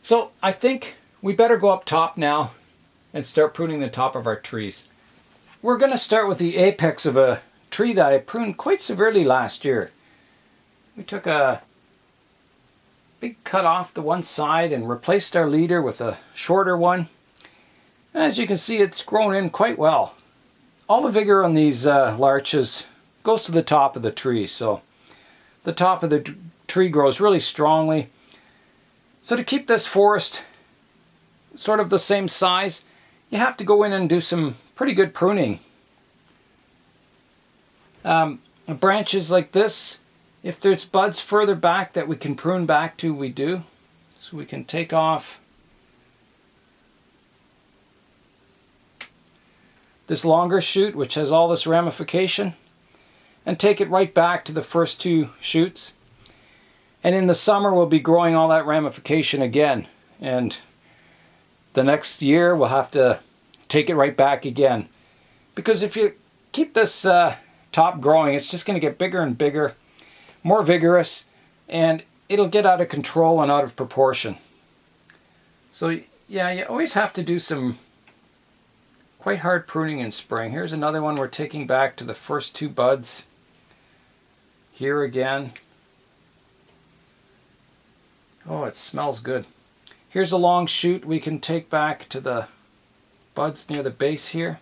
So I think we better go up top now and start pruning the top of our trees. We're going to start with the apex of a tree that I pruned quite severely last year. We took a big cut off the one side and replaced our leader with a shorter one. As you can see, it's grown in quite well. All the vigor on these larches goes to the top of the tree, so the top of the tree grows really strongly. So to keep this forest sort of the same size, you have to go in and do some pretty good pruning. Branches like this, if there's buds further back that we can prune back to, we do. So we can take off this longer shoot, which has all this ramification, and take it right back to the first two shoots. And in the summer we'll be growing all that ramification again, and the next year we'll have to take it right back again, because if you keep this top growing, it's just going to get bigger and bigger, more vigorous, and it'll get out of control and out of proportion. So yeah, you always have to do some quite hard pruning in spring. Here's another one we're taking back to the first two buds. Here again. Oh, it smells good. Here's a long shoot we can take back to the buds near the base here.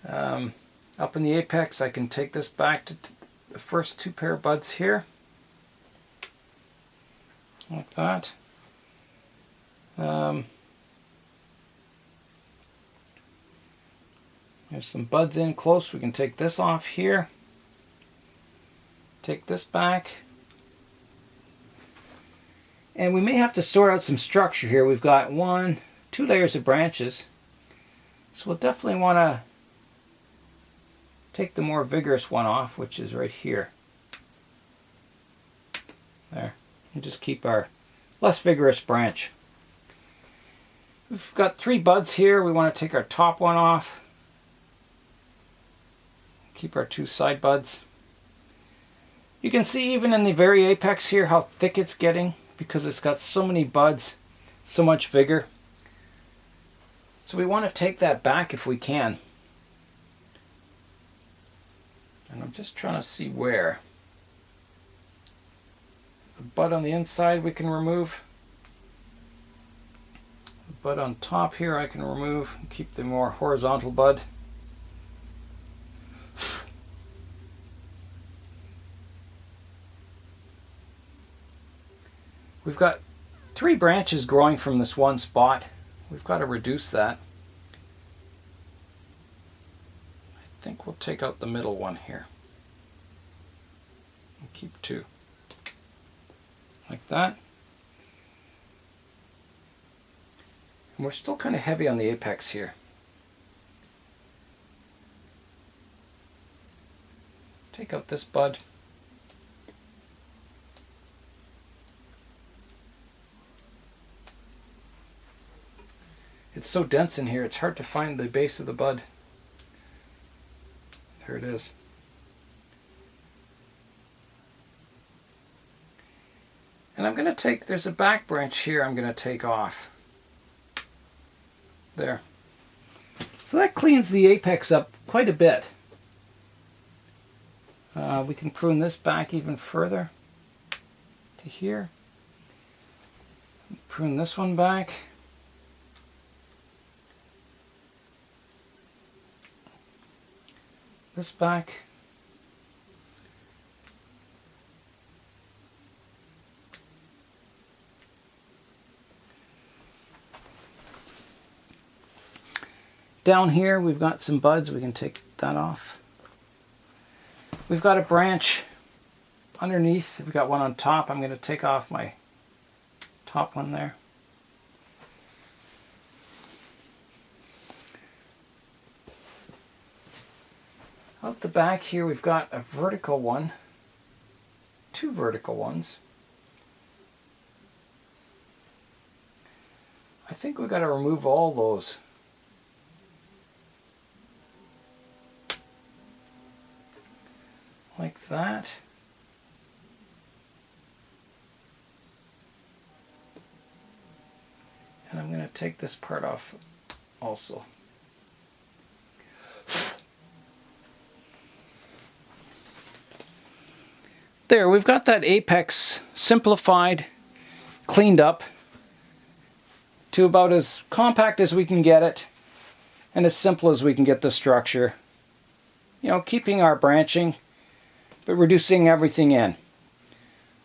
Up in the apex, I can take this back to the first two pair of buds here. Like that. There's some buds in close. We can take this off here. Take this back. And we may have to sort out some structure here. We've got two layers of branches. So we'll definitely want to take the more vigorous one off, which is right here. There. And just keep our less vigorous branch. We've got 3 buds here. We want to take our top one off. Keep our 2 side buds. You can see even in the very apex here how thick it's getting, because it's got so many buds, so much vigor. So we want to take that back if we can. And I'm just trying to see where. The bud on the inside we can remove. The bud on top here I can remove and keep the more horizontal bud. We've got 3 branches growing from this one spot. We've got to reduce that. I think we'll take out the middle one here. And keep 2. Like that. And we're still kind of heavy on the apex here. Take out this bud. It's so dense in here, it's hard to find the base of the bud. There it is. And I'm going to take, there's a back branch here I'm going to take off. There. So that cleans the apex up quite a bit. We can prune this back even further to here. Prune this one back. This back. Down here we've got some buds, we can take that off. We've got a branch underneath, we've got one on top. I'm going to take off my top one there. Out the back here we've got a vertical one, 2 vertical ones. I think we've got to remove all those. Like that. And I'm going to take this part off also. There, we've got that apex simplified, cleaned up to about as compact as we can get it and as simple as we can get the structure. You know, keeping our branching but reducing everything in.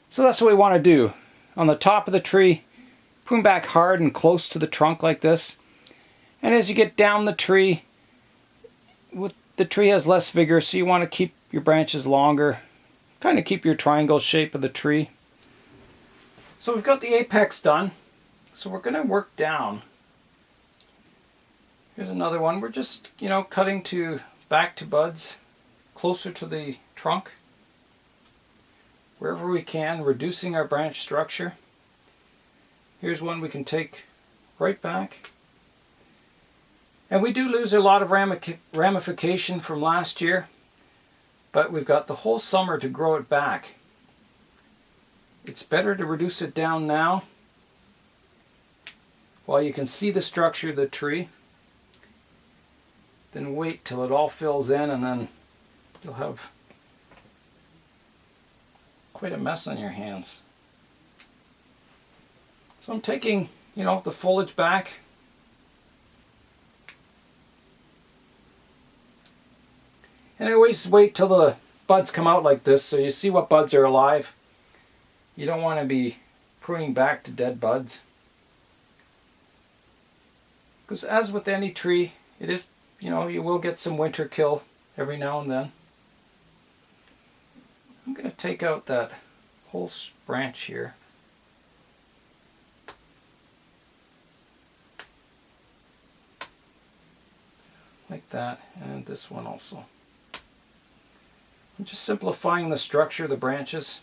So that's what we want to do. On the top of the tree, prune back hard and close to the trunk like this. And as you get down the tree, the tree has less vigor, so you want to keep your branches longer. Kind of keep your triangle shape of the tree. So we've got the apex done. So we're going to work down. Here's another one. We're just, you know, cutting back to buds, closer to the trunk. Wherever we can, reducing our branch structure. Here's one we can take right back. And we do lose a lot of ramification from last year, but we've got the whole summer to grow it back. It's better to reduce it down now while you can see the structure of the tree, then wait till it all fills in, and then you'll have quite a mess on your hands. So I'm taking, you know, the foliage back. And I always wait till the buds come out like this so you see what buds are alive. You don't want to be pruning back to dead buds. Because as with any tree, it is, you know, you will get some winter kill every now and then. I'm going to take out that whole branch here. Like that, and this one also. I'm just simplifying the structure of the branches.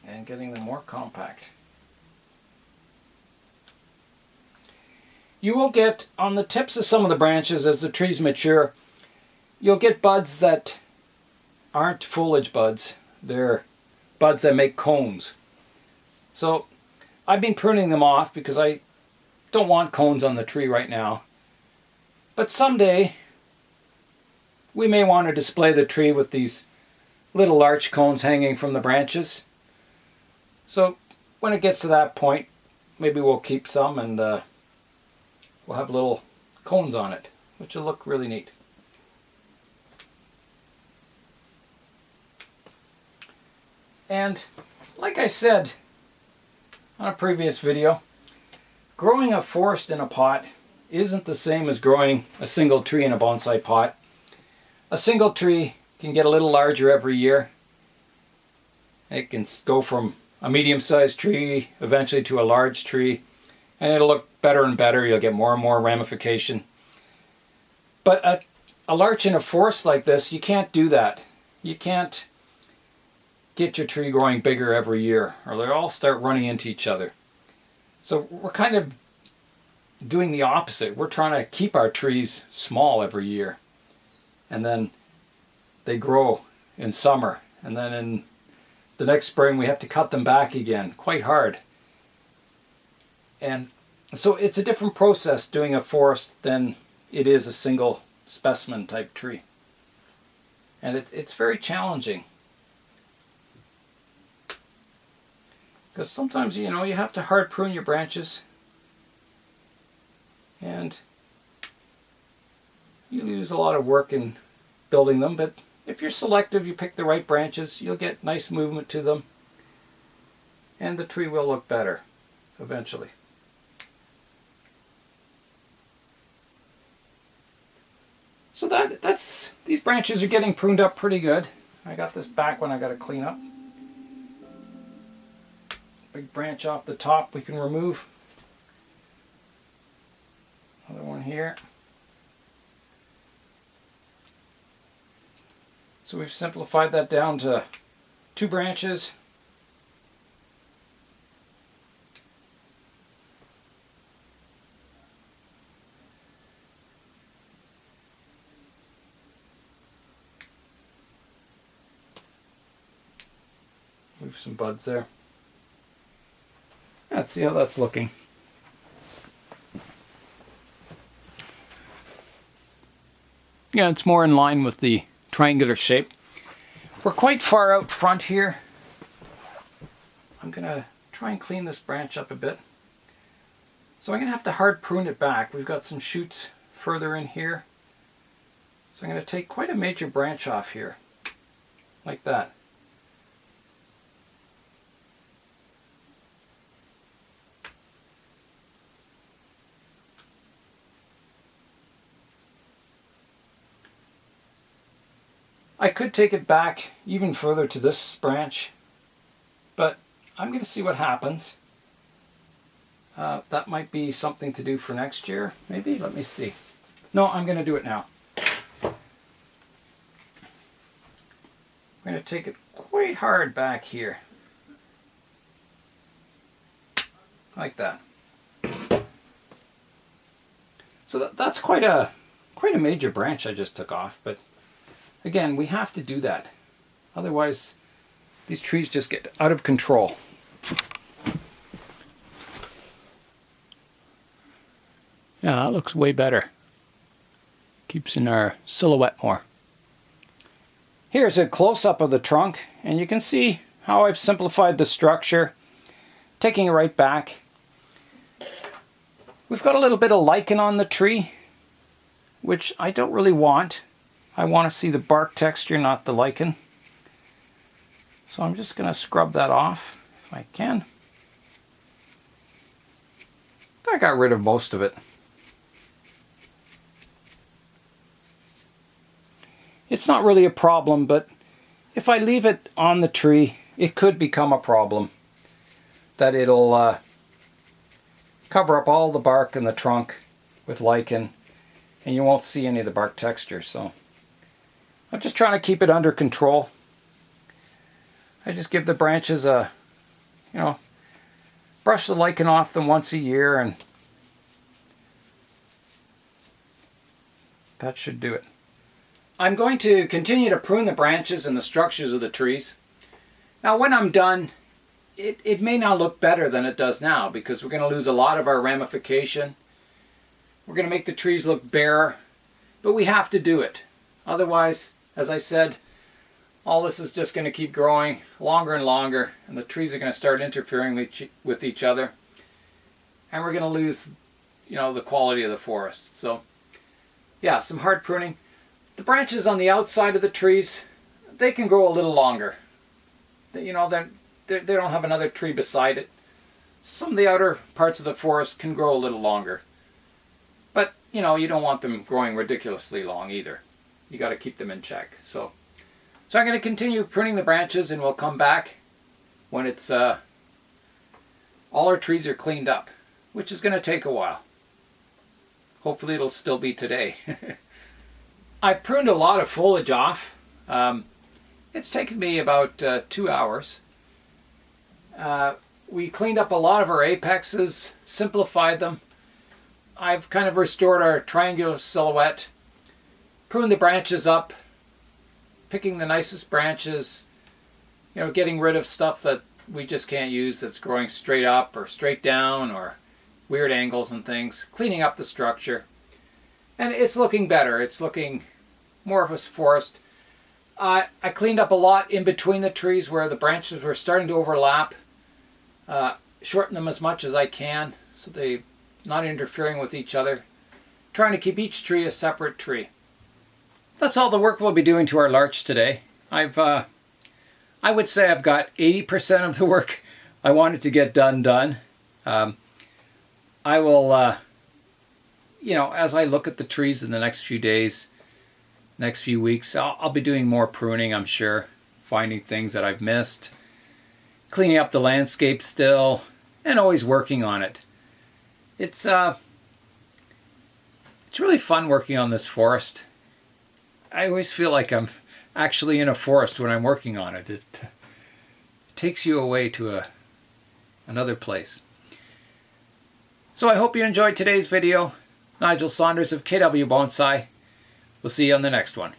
And getting them more compact. You will get, on the tips of some of the branches as the trees mature, you'll get buds that aren't foliage buds. They're buds that make cones. So I've been pruning them off because I don't want cones on the tree right now. But someday we may want to display the tree with these little larch cones hanging from the branches. So when it gets to that point, maybe we'll keep some and we'll have little cones on it, which will look really neat. And like I said on a previous video, growing a forest in a pot isn't the same as growing a single tree in a bonsai pot. A single tree can get a little larger every year. It can go from a medium-sized tree eventually to a large tree, and it'll look better and better. You'll get more and more ramification. But a larch in a forest like this, you can't do that. You can't get your tree growing bigger every year, or they'll all start running into each other. So we're kind of doing the opposite. We're trying to keep our trees small every year, and then they grow in summer, and then in the next spring we have to cut them back again, quite hard. And so it's a different process doing a forest than it is a single specimen type tree. And it's very challenging. Because sometimes, you know, you have to hard prune your branches. And you lose a lot of work in building them, but if you're selective, you pick the right branches, you'll get nice movement to them, and the tree will look better eventually. So that's these branches are getting pruned up pretty good. I got this back one I got to clean up. Big branch off the top we can remove. Another one here. So we've simplified that down to 2 branches. Move some buds there. Let's see how that's looking. Yeah, it's more in line with the triangular shape. We're quite far out front here. I'm going to try and clean this branch up a bit. So I'm going to have to hard prune it back. We've got some shoots further in here. So I'm going to take quite a major branch off here, like that. I could take it back even further to this branch, but I'm going to see what happens. That might be something to do for next year, maybe? Let me see. No, I'm going to do it now. I'm going to take it quite hard back here. Like that. So that's quite a major branch I just took off, but again, we have to do that. Otherwise, these trees just get out of control. Yeah, that looks way better. Keeps in our silhouette more. Here's a close-up of the trunk, and you can see how I've simplified the structure, taking it right back. We've got a little bit of lichen on the tree, which I don't really want. I want to see the bark texture, not the lichen. So I'm just going to scrub that off if I can. I got rid of most of it. It's not really a problem, but if I leave it on the tree, it could become a problem. That it'll cover up all the bark in the trunk with lichen, and you won't see any of the bark texture. So I'm just trying to keep it under control. I just give the branches a, brush the lichen off them once a year, and that should do it. I'm going to continue to prune the branches and the structures of the trees. Now when I'm done, it may not look better than it does now, because we're going to lose a lot of our ramification. We're going to make the trees look barer, but we have to do it. Otherwise, as I said, all this is just going to keep growing longer and longer, and the trees are going to start interfering with each other, and we're going to lose, the quality of the forest. So, yeah, some hard pruning. The branches on the outside of the trees, they can grow a little longer. They don't have another tree beside it. Some of the outer parts of the forest can grow a little longer. But, you don't want them growing ridiculously long either. You got to keep them in check. So I'm going to continue pruning the branches, and we'll come back when it's all our trees are cleaned up, which is going to take a while. Hopefully it'll still be today. I've pruned a lot of foliage off. It's taken me about 2 hours. We cleaned up a lot of our apexes, simplified them. I've kind of restored our triangular silhouette, pruned the branches up, picking the nicest branches, getting rid of stuff that we just can't use that's growing straight up or straight down or weird angles and things, cleaning up the structure. And it's looking better. It's looking more of a forest. I cleaned up a lot in between the trees where the branches were starting to overlap. Shorten them as much as I can so they're not interfering with each other. Trying to keep each tree a separate tree. That's all the work we'll be doing to our larch today. I would say I've got 80% of the work I wanted to get done. I will, as I look at the trees in the next few days, next few weeks, I'll be doing more pruning, I'm sure. Finding things that I've missed. Cleaning up the landscape still, and always working on it. It's really fun working on this forest. I always feel like I'm actually in a forest when I'm working on it. It takes you away to another place. So I hope you enjoyed today's video. Nigel Saunders of KW Bonsai. We'll see you on the next one.